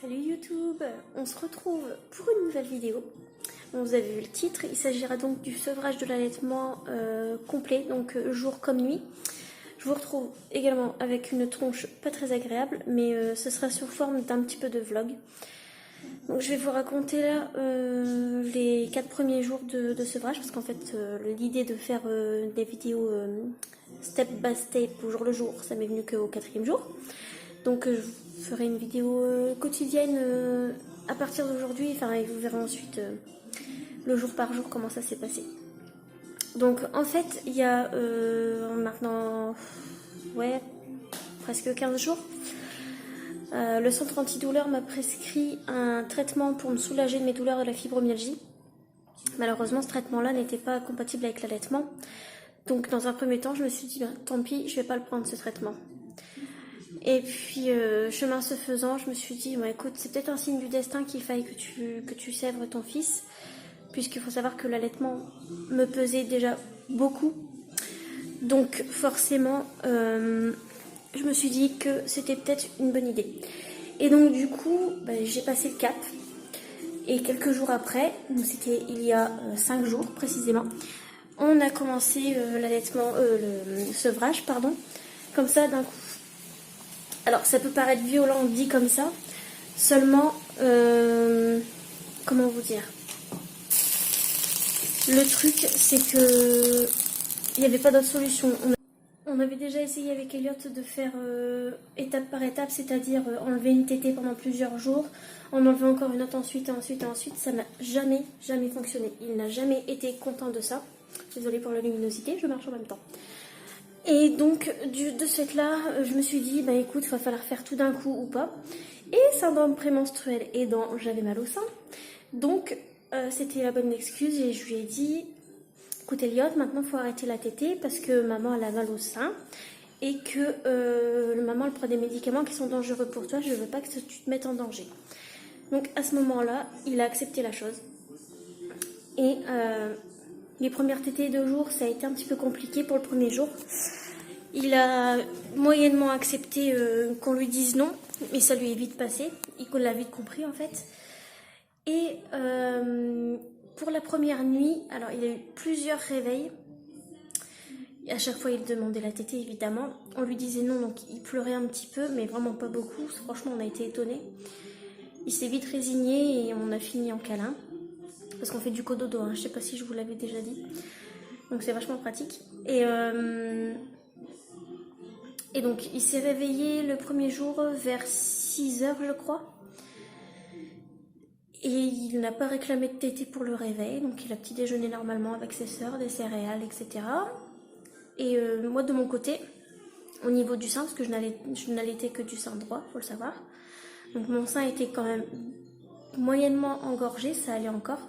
Salut YouTube, on se retrouve pour une nouvelle vidéo. Bon, vous avez vu le titre, il s'agira donc du sevrage de l'allaitement complet, donc jour comme nuit. Je vous retrouve également avec une tronche pas très agréable, mais ce sera sous forme d'un petit peu de vlog. Donc je vais vous raconter là les 4 premiers jours de sevrage, parce qu'en fait l'idée de faire des vidéos step by step au jour le jour, ça m'est venu qu'au 4e jour. Donc je ferai une vidéo quotidienne à partir d'aujourd'hui, enfin et vous verrez ensuite le jour par jour comment ça s'est passé. Donc en fait il y a maintenant presque 15 jours, le centre antidouleur m'a prescrit un traitement pour me soulager de mes douleurs de la fibromyalgie. Malheureusement ce traitement là n'était pas compatible avec l'allaitement. Donc dans un premier temps je me suis dit tant pis, je vais pas le prendre ce traitement. Et puis, chemin se faisant, je me suis dit, écoute, c'est peut-être un signe du destin qu'il faille que tu sèvres ton fils, puisqu'il faut savoir que l'allaitement me pesait déjà beaucoup. Donc, forcément, je me suis dit que c'était peut-être une bonne idée. Et donc, du coup, j'ai passé le cap. Et quelques jours après, c'était il y a 5 jours précisément, on a commencé l'allaitement, le sevrage, pardon, comme ça d'un coup. Alors ça peut paraître violent dit comme ça, seulement, comment vous dire, le truc c'est que il n'y avait pas d'autre solution. On avait déjà essayé avec Elliot de faire étape par étape, c'est-à-dire enlever une tétée pendant plusieurs jours, en enlever encore une autre ensuite, ça n'a jamais fonctionné. Il n'a jamais été content de ça. Désolée pour la luminosité, je marche en même temps. Et donc, de ce fait-là, je me suis dit, écoute, il va falloir faire tout d'un coup ou pas. Et syndrome prémenstruel aidant, j'avais mal au sein. Donc, c'était la bonne excuse et je lui ai dit, écoute Elliot, maintenant il faut arrêter la tétée parce que maman elle a mal au sein et que maman elle prend des médicaments qui sont dangereux pour toi, je ne veux pas que tu te mettes en danger. Donc, à ce moment-là, il a accepté la chose. Et les premières tétées de jour, ça a été un petit peu compliqué pour le premier jour. Il a moyennement accepté qu'on lui dise non, mais ça lui est vite passé. Il l'a vite compris en fait. Et pour la première nuit, alors il a eu plusieurs réveils. Et à chaque fois, il demandait la tétée évidemment. On lui disait non, donc il pleurait un petit peu, mais vraiment pas beaucoup. Franchement, on a été étonnés. Il s'est vite résigné et on a fini en câlin. Parce qu'on fait du cododo, je sais pas si je vous l'avais déjà dit. Donc c'est vachement pratique. Et donc il s'est réveillé le premier jour vers 6h je crois. Et il n'a pas réclamé de tétée pour le réveil. Donc il a petit déjeuné normalement avec ses sœurs, des céréales, etc. Et moi de mon côté, au niveau du sein, parce que je n'allaitais que du sein droit, faut le savoir. Donc mon sein était quand même moyennement engorgé, ça allait encore.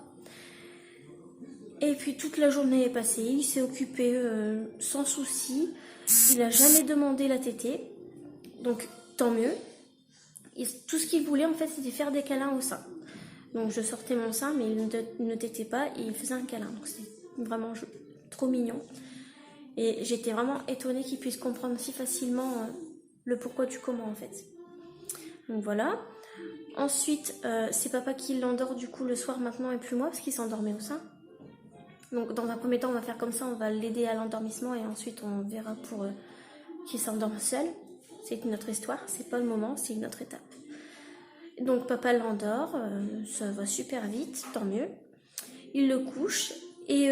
Et puis toute la journée est passée, il s'est occupé sans souci, il n'a jamais demandé la tétée, donc tant mieux. Et tout ce qu'il voulait en fait c'était faire des câlins au sein. Donc je sortais mon sein mais il ne tétait pas et il faisait un câlin, donc c'était vraiment trop mignon. Et j'étais vraiment étonnée qu'il puisse comprendre si facilement le pourquoi du comment en fait. Donc voilà. Ensuite c'est papa qui l'endort du coup le soir maintenant et plus moi parce qu'il s'endormait au sein. Donc dans un premier temps on va faire comme ça, on va l'aider à l'endormissement et ensuite on verra pour qu'il s'endorme seul. C'est une autre histoire, c'est pas le moment, c'est une autre étape. Donc papa l'endort, ça va super vite, tant mieux. Il le couche et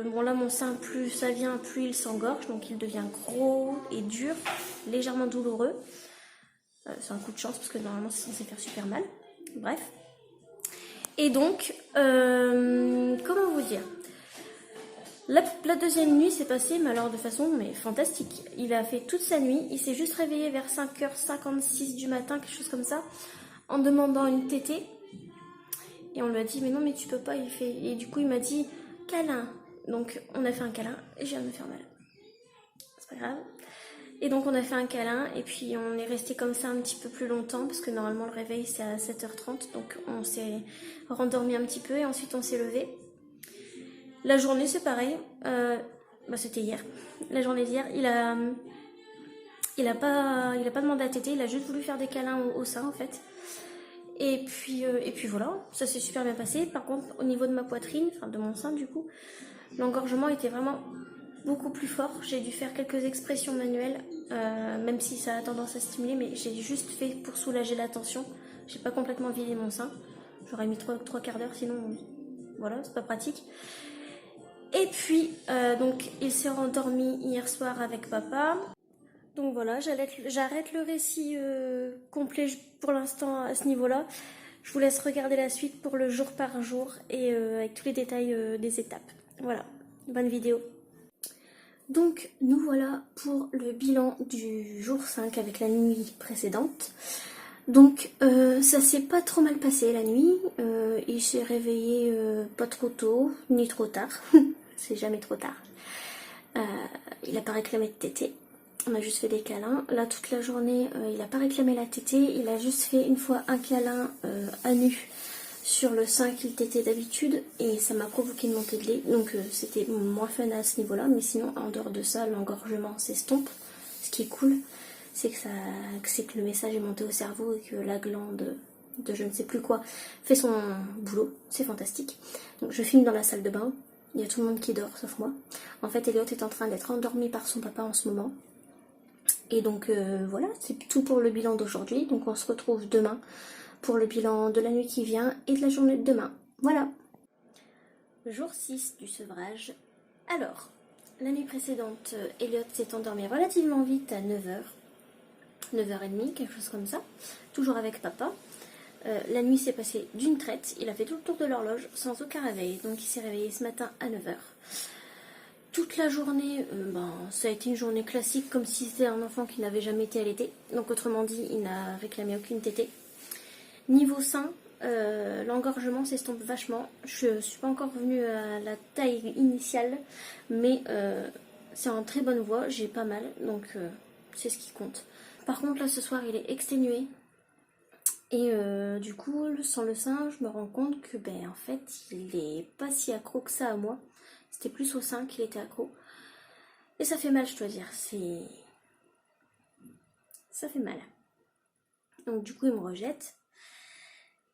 bon là mon sein plus ça vient plus il s'engorge, donc il devient gros et dur, légèrement douloureux. C'est un coup de chance parce que normalement c'est censé faire super mal. Bref. Et donc, comment vous dire, la deuxième nuit s'est passée, mais alors de façon fantastique. Il a fait toute sa nuit, il s'est juste réveillé vers 5h56 du matin, quelque chose comme ça, en demandant une tétée. Et on lui a dit, mais non, mais tu peux pas, et du coup il m'a dit, câlin. Donc on a fait un câlin, et je viens de me faire mal. C'est pas grave. Et donc on a fait un câlin et puis on est resté comme ça un petit peu plus longtemps parce que normalement le réveil c'est à 7h30, donc on s'est rendormi un petit peu et ensuite on s'est levé. La journée c'est pareil, c'était hier. La journée d'hier, Il a pas demandé à téter, il a juste voulu faire des câlins au sein en fait. Et puis voilà, ça s'est super bien passé. Par contre, au niveau de ma poitrine, enfin de mon sein du coup, l'engorgement était vraiment beaucoup plus fort. J'ai dû faire quelques expressions manuelles, même si ça a tendance à stimuler, mais j'ai juste fait pour soulager la tension. J'ai pas complètement vidé mon sein. J'aurais mis trois quarts d'heure, sinon voilà, c'est pas pratique. Et puis, donc, il s'est rendormi hier soir avec papa. Donc voilà, j'arrête le récit complet pour l'instant à ce niveau-là. Je vous laisse regarder la suite pour le jour par jour et avec tous les détails des étapes. Voilà, bonne vidéo. Donc nous voilà pour le bilan du jour 5 avec la nuit précédente. Donc ça s'est pas trop mal passé la nuit. Il s'est réveillé pas trop tôt ni trop tard. C'est jamais trop tard. Il a pas réclamé de tétée. On a juste fait des câlins. Là, toute la journée, il n'a pas réclamé la tétée. Il a juste fait une fois un câlin à nu sur le sein qu'il tétait d'habitude. Et ça m'a provoqué une montée de lait. Donc, c'était moins fun à ce niveau-là. Mais sinon, en dehors de ça, l'engorgement s'estompe. Ce qui est cool, c'est que le message est monté au cerveau et que la glande de je ne sais plus quoi fait son boulot. C'est fantastique. Donc, je filme dans la salle de bain. Il y a tout le monde qui dort, sauf moi. En fait, Elliot est en train d'être endormi par son papa en ce moment. Et donc voilà, c'est tout pour le bilan d'aujourd'hui. Donc on se retrouve demain pour le bilan de la nuit qui vient et de la journée de demain. Voilà. Jour 6 du sevrage. Alors, la nuit précédente, Elliot s'est endormi relativement vite à 9h. 9h30, quelque chose comme ça. Toujours avec papa. La nuit s'est passée d'une traite. Il a fait tout le tour de l'horloge sans aucun réveil. Donc il s'est réveillé ce matin à 9h. Toute la journée, ça a été une journée classique comme si c'était un enfant qui n'avait jamais été allaité. Donc autrement dit, il n'a réclamé aucune tétée. Niveau sein, l'engorgement s'estompe vachement. Je ne suis pas encore revenue à la taille initiale, mais c'est en très bonne voie. J'ai pas mal, donc c'est ce qui compte. Par contre, là ce soir, il est exténué. Et du coup, sans le sein, je me rends compte que en fait, il est pas si accro que ça à moi. C'était plus au sein qu'il était accro. Et ça fait mal, je dois dire. Ça fait mal. Donc du coup, il me rejette.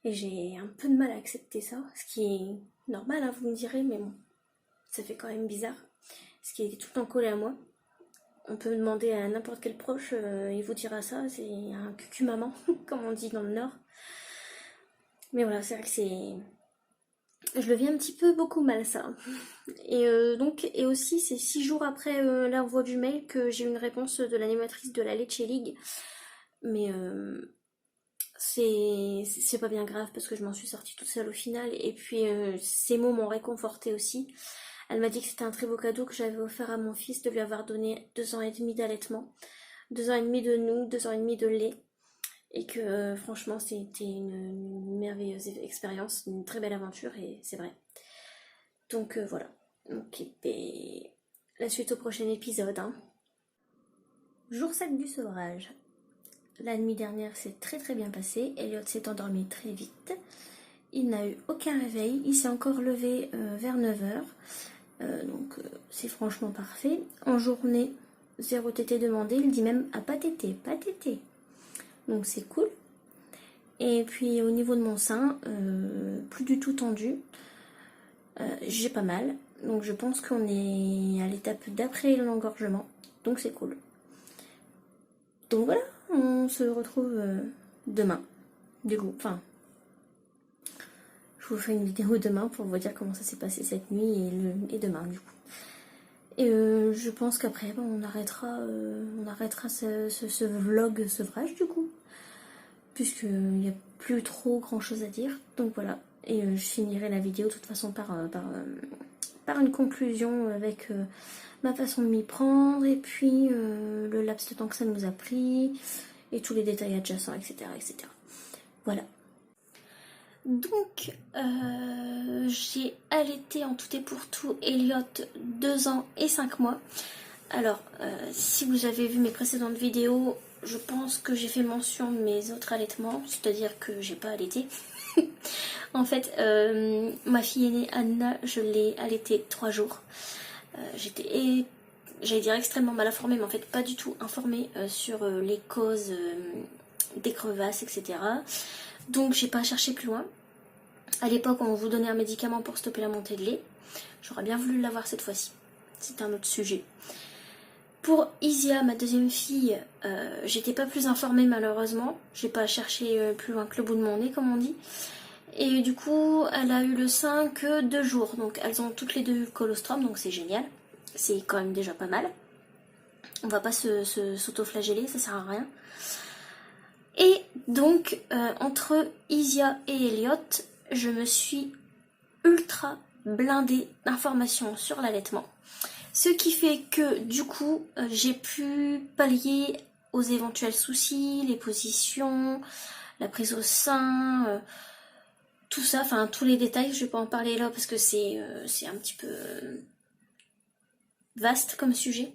Et j'ai un peu de mal à accepter ça. Ce qui est normal, hein, vous me direz, mais bon, ça fait quand même bizarre. Parce qu'il est tout le temps collé à moi. On peut demander à n'importe quel proche, il vous dira ça. C'est un cucu-maman, comme on dit dans le Nord. Mais voilà, c'est vrai que c'est... Je le vis un petit peu beaucoup mal, ça. Et et aussi, c'est 6 jours après l'envoi du mail que j'ai eu une réponse de l'animatrice de la Lecce League. Mais c'est pas bien grave parce que je m'en suis sortie toute seule au final. Et puis, ces mots m'ont réconfortée aussi. Elle m'a dit que c'était un très beau cadeau que j'avais offert à mon fils de lui avoir donné 2 ans et demi d'allaitement, 2 ans et demi de nous, 2 ans et demi de lait. Et que franchement, c'était une merveilleuse expérience, une très belle aventure, et c'est vrai. Donc voilà. Donc, la suite au prochain épisode. Hein. Jour 7 du sevrage. La nuit dernière s'est très très bien passée. Elliot s'est endormi très vite. Il n'a eu aucun réveil. Il s'est encore levé vers 9h. Donc c'est franchement parfait. En journée, 0 tété demandé. Il dit même ah, pas tété, pas tété. Donc c'est cool. Et puis au niveau de mon sein, plus du tout tendu. J'ai pas mal. Donc je pense qu'on est à l'étape d'après l'engorgement. Donc c'est cool. Donc voilà, on se retrouve demain. Du coup, je vous ferai une vidéo demain pour vous dire comment ça s'est passé cette nuit et demain du coup. Et je pense qu'après, on arrêtera ce vlog sevrage du coup. Puisqu'il n'y a plus trop grand chose à dire. Donc voilà. Et je finirai la vidéo de toute façon par une conclusion avec ma façon de m'y prendre. Et puis le laps de temps que ça nous a pris. Et tous les détails adjacents, etc. etc. Voilà. Donc j'ai allaité en tout et pour tout Elliot 2 ans et 5 mois. Alors si vous avez vu mes précédentes vidéos, je pense que j'ai fait mention de mes autres allaitements, c'est-à-dire que j'ai pas allaité. En fait, ma fille aînée Anna, je l'ai allaitée 3 jours. J'étais j'allais dire extrêmement mal informée, mais en fait pas du tout informée sur les causes des crevasses, etc. Donc j'ai pas cherché plus loin. À l'époque, on vous donnait un médicament pour stopper la montée de lait. J'aurais bien voulu l'avoir cette fois-ci. C'est un autre sujet. Pour Isia, ma deuxième fille, j'étais pas plus informée malheureusement. J'ai pas cherché plus loin que le bout de mon nez, comme on dit. Et du coup, elle a eu le sein que 2 jours. Donc elles ont toutes les deux eu le colostrum, donc c'est génial. C'est quand même déjà pas mal. On va pas s'auto-flageller, ça sert à rien. Et donc, entre Isia et Elliot, je me suis ultra blindée d'informations sur l'allaitement. Ce qui fait que, du coup, j'ai pu pallier aux éventuels soucis, les positions, la prise au sein, tout ça, enfin tous les détails. Je vais pas en parler là parce que c'est un petit peu vaste comme sujet.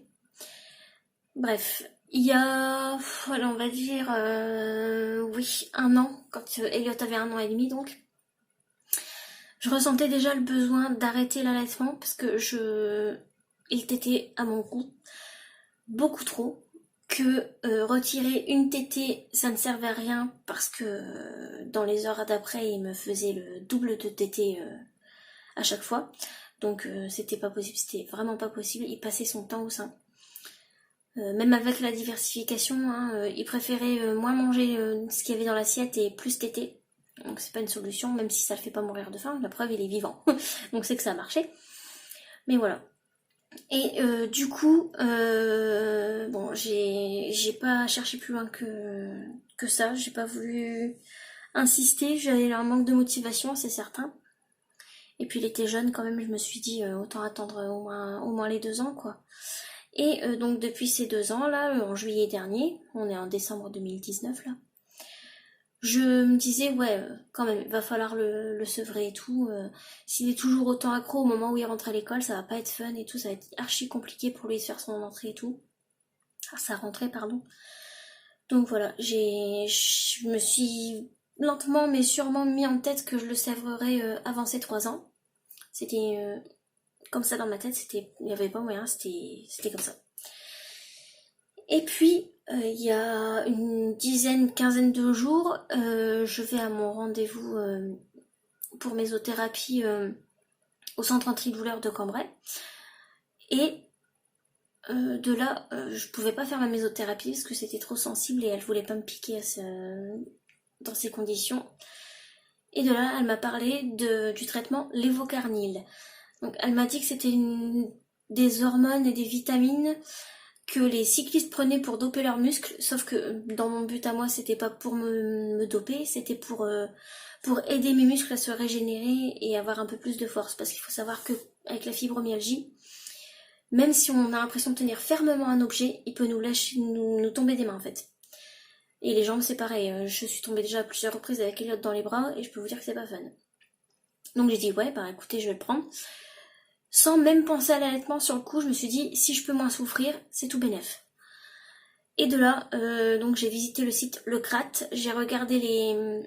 Bref, il y a, voilà, on va dire, oui, 1 an, quand Elliot avait 1 an et demi donc, je ressentais déjà le besoin d'arrêter l'allaitement parce que il tétait à mon goût beaucoup trop, que retirer une tétée, ça ne servait à rien parce que dans les heures d'après, il me faisait le double de tétée à chaque fois. Donc c'était pas possible, c'était vraiment pas possible, il passait son temps au sein. Même avec la diversification, hein, il préférait moins manger ce qu'il y avait dans l'assiette et plus téter. Donc c'est pas une solution, même si ça le fait pas mourir de faim, la preuve il est vivant. Donc c'est que ça a marché. Mais voilà. Et du coup, bon, j'ai pas cherché plus loin que ça, j'ai pas voulu insister, j'avais un manque de motivation, c'est certain. Et puis il était jeune quand même, je me suis dit autant attendre au moins les 2 ans quoi. Et donc depuis ces 2 ans là, en juillet dernier, on est en décembre 2019 là, je me disais ouais quand même, il va falloir le sevrer et tout. S'il est toujours autant accro au moment où il rentre à l'école, ça va pas être fun et tout, ça va être archi compliqué pour lui de faire son entrée et tout. Sa rentrée pardon. Donc voilà, je me suis lentement mais sûrement mis en tête que je le sèvrerais avant ses 3 ans. C'était comme ça dans ma tête, il n'y avait pas moyen, c'était comme ça. Et puis, il y a une quinzaine de jours, je vais à mon rendez-vous pour mésothérapie au centre antidouleur de Cambrai. Et de là, je pouvais pas faire ma mésothérapie parce que c'était trop sensible et elle voulait pas me piquer dans ces conditions. Et de là, elle m'a parlé du traitement lévocarnil. Donc elle m'a dit que c'était des hormones et des vitamines que les cyclistes prenaient pour doper leurs muscles, sauf que dans mon but à moi, c'était pas pour me doper, c'était pour aider mes muscles à se régénérer et avoir un peu plus de force. Parce qu'il faut savoir que avec la fibromyalgie, même si on a l'impression de tenir fermement un objet, il peut nous tomber des mains en fait. Et les jambes, c'est pareil. Je suis tombée déjà à plusieurs reprises avec Elliot dans les bras et je peux vous dire que c'est pas fun. Donc j'ai dit ouais, bah écoutez, je vais le prendre. Sans même penser à l'allaitement sur le coup, je me suis dit si je peux moins souffrir, c'est tout bénef. Et de là, donc j'ai visité le site Le Crat, j'ai regardé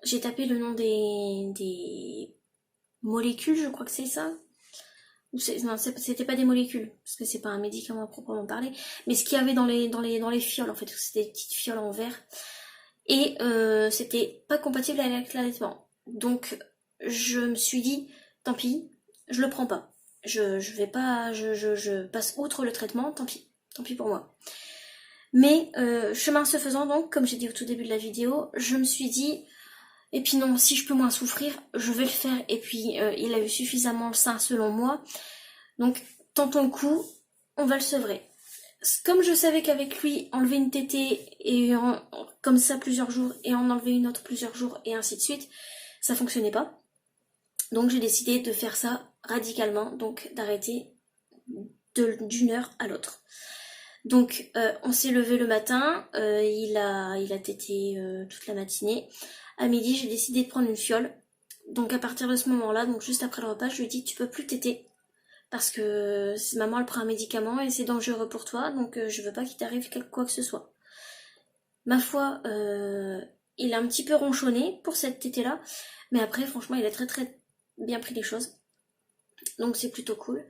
j'ai tapé le nom des molécules, je crois que c'est ça. Non, c'était pas des molécules, parce que c'est pas un médicament à proprement parler, mais ce qu'il y avait dans les fioles, en fait, c'était des petites fioles en verre. Et c'était pas compatible avec l'allaitement. Donc je me suis dit, tant pis, je le prends pas. Je passe outre le traitement, tant pis pour moi. Mais chemin se faisant donc, comme j'ai dit au tout début de la vidéo, je me suis dit, et puis non, si je peux moins souffrir, je vais le faire. Et puis il a eu suffisamment le sein selon moi. Donc tentons le coup, on va le sevrer. Comme je savais qu'avec lui, enlever une tétée et comme ça plusieurs jours et en enlever une autre plusieurs jours et ainsi de suite, ça fonctionnait pas. Donc j'ai décidé de faire ça radicalement, donc d'arrêter d'une heure à l'autre. Donc on s'est levé le matin, il a tété toute la matinée. À midi, j'ai décidé de prendre une fiole. Donc à partir de ce moment-là, donc juste après le repas, je lui ai dit tu peux plus téter parce que maman elle prend un médicament et c'est dangereux pour toi, donc je veux pas qu'il t'arrive quoi que ce soit. Ma foi, il a un petit peu ronchonné pour cette tétée-là, mais après franchement il a très très bien pris les choses. Donc c'est plutôt cool.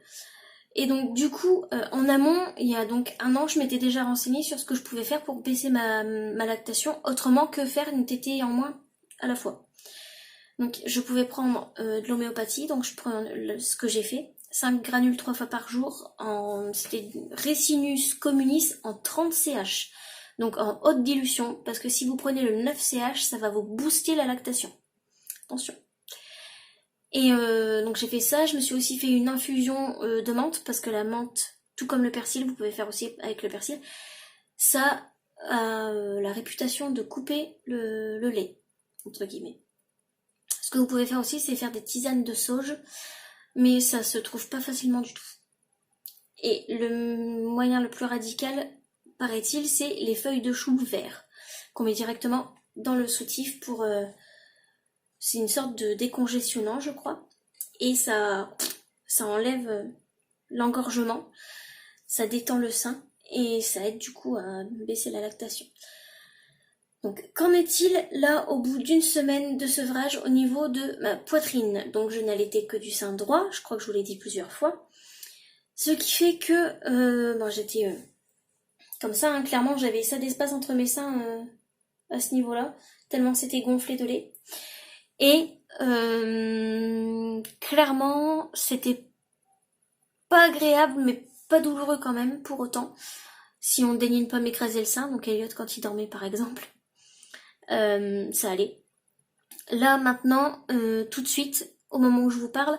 Et donc du coup, en amont, il y a donc un an, je m'étais déjà renseignée sur ce que je pouvais faire pour baisser ma lactation, autrement que faire une tétée en moins à la fois. Donc je pouvais prendre de l'homéopathie, donc je prends ce que j'ai fait, 5 granules 3 fois par jour, c'était Ricinus communis en 30 CH, donc en haute dilution, parce que si vous prenez le 9 CH, ça va vous booster la lactation. Attention. Et donc j'ai fait ça, je me suis aussi fait une infusion de menthe, parce que la menthe, tout comme le persil, vous pouvez faire aussi avec le persil, ça a la réputation de couper le lait, entre guillemets. Ce que vous pouvez faire aussi, c'est faire des tisanes de sauge, mais ça se trouve pas facilement du tout. Et le moyen le plus radical, paraît-il, c'est les feuilles de chou vert, qu'on met directement dans le soutif pour... c'est une sorte de décongestionnant, je crois. Et ça enlève l'engorgement, ça détend le sein, et ça aide du coup à baisser la lactation. Donc, qu'en est-il là au bout d'une semaine de sevrage au niveau de ma poitrine? Donc, je n'allaitais que du sein droit, je crois que je vous l'ai dit plusieurs fois. Ce qui fait que j'étais comme ça, hein, clairement, j'avais ça d'espace entre mes seins à ce niveau-là, tellement c'était gonflé de lait. Et clairement, c'était pas agréable, mais pas douloureux quand même, pour autant, si on daignait ne pas m'écraser le sein, donc Elliot quand il dormait par exemple. Ça allait. Là maintenant, tout de suite, au moment où je vous parle,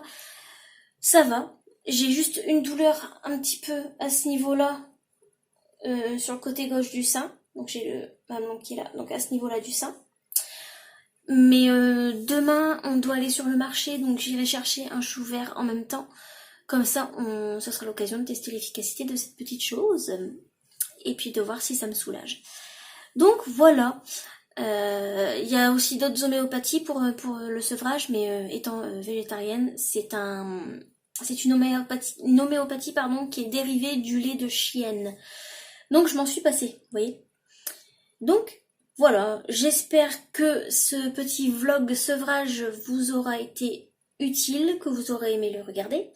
ça va. J'ai juste une douleur un petit peu à ce niveau-là, sur le côté gauche du sein. Donc j'ai le mamelon qui est là, donc à ce niveau-là du sein. Mais demain, on doit aller sur le marché, donc j'irai chercher un chou vert en même temps. Comme ça, ça sera l'occasion de tester l'efficacité de cette petite chose. Et puis de voir si ça me soulage. Donc voilà. Il y a aussi d'autres homéopathies pour le sevrage, mais étant végétarienne, c'est une homéopathie pardon, qui est dérivée du lait de chienne. Donc je m'en suis passée, vous voyez. Donc voilà, j'espère que ce petit vlog sevrage vous aura été utile, que vous aurez aimé le regarder.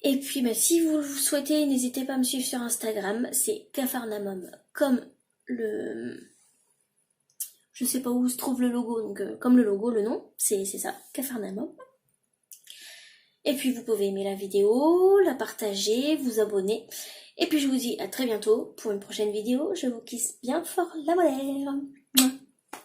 Et puis si vous le souhaitez, n'hésitez pas à me suivre sur Instagram, c'est Capharnaüm, comme je sais pas où se trouve le logo, donc comme le logo, le nom, c'est ça, Capharnaüm. Et puis vous pouvez aimer la vidéo, la partager, vous abonner. Et puis je vous dis à très bientôt pour une prochaine vidéo. Je vous kiss bien fort la modèle.